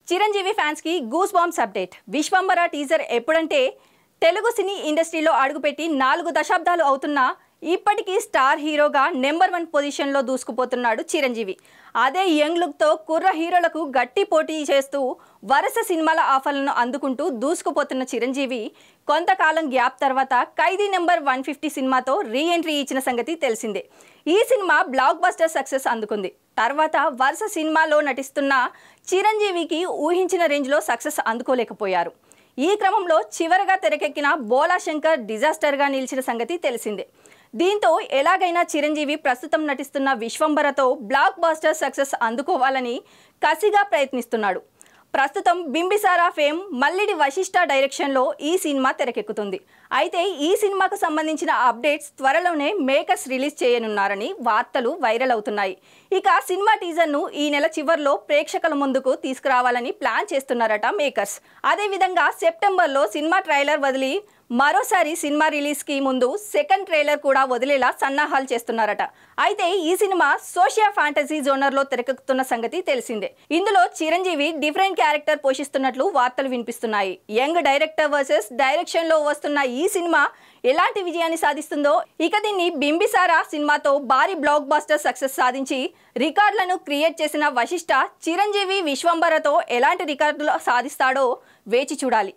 Chiranjeevi fans కి goose bumps update. Vishwambhara teaser ఎప్పుడంటే తెలుగు సినీ ఇండస్ట్రీలో అడుగుపెట్టి 4 దశాబ్దాలు అవుతున్నా ఇప్పటికీ స్టార్ హీరోగా నెంబర్ 1 పొజిషన్లో దూసుకుపోతున్నాడు చిరంజీవి. అదే యంగ్ లుక్తో కుర్ర హీరోలకు గట్టి పోటీ చేస్తూ వరుస సినిమాల ఆఫర్లను అందుకుంటూ దూసుకుపోతున్న చిరంజీవి కొంతకాలం గ్యాప్ తర్వాత ఖైదీ నెంబర్ 150 సినిమాతో రీ ఎంట్రీ ఇచ్చిన సంగతి తెలిసిందే. ఈ సినిమా బ్లాక్ బస్టర్ సక్సెస్ అందుకుంది. తర్వాత వరుస సినిమాలో నటిస్తున్న చిరంజీవికి ఊహించిన రేంజ్లో సక్సెస్ అందుకోలేకపోయారు. ఈ క్రమంలో చివరగా తెరకెక్కిన బోలా శంకర్ డిజాస్టర్గా నిలిచిన సంగతి తెలిసిందే. దీంతో ఎలాగైనా చిరంజీవి ప్రస్తుతం నటిస్తున్న విశ్వంబరతో బ్లాక్ బస్టర్ సక్సెస్ అందుకోవాలని కసిగా ప్రయత్నిస్తున్నాడు. ప్రస్తుతం బింబిసారా ఫేమ్ మల్లిడి వశిష్ఠ డైరెక్షన్లో ఈ సినిమా తెరకెక్కుతుంది. అయితే ఈ సినిమాకు సంబంధించిన అప్డేట్స్ త్వరలోనే మేకర్స్ రిలీజ్ చేయనున్నారని వార్తలు వైరల్ అవుతున్నాయి. ఇక సినిమా టీజర్ను ఈ నెల చివర్లో ప్రేక్షకుల ముందుకు తీసుకురావాలని ప్లాన్ చేస్తున్నారట మేకర్స్. అదేవిధంగా సెప్టెంబర్లో సినిమా ట్రైలర్ వదిలి మరోసారి సినిమా రిలీజ్కి ముందు సెకండ్ ట్రైలర్ కూడా వదిలేలా సన్నాహాలు చేస్తున్నారట. అయితే ఈ సినిమా సోషియా ఫ్యాంటసీ జోనర్లో తెరకెక్కుతున్న సంగతి తెలిసిందే. ఇందులో చిరంజీవి డిఫరెంట్ క్యారెక్టర్ పోషిస్తున్నట్లు వార్తలు వినిపిస్తున్నాయి. యంగ్ డైరెక్టర్ వర్సెస్ డైరెక్షన్లో వస్తున్న ఈ సినిమా ఎలాంటి విజయాన్ని సాధిస్తుందో, ఇక దీన్ని బింబిసారా సినిమాతో భారీ బ్లాక్ బస్టర్ సక్సెస్ సాధించి రికార్డులను క్రియేట్ చేసిన వశిష్ఠ చిరంజీవి విశ్వంబరతో ఎలాంటి రికార్డులు సాధిస్తాడో వేచి చూడాలి.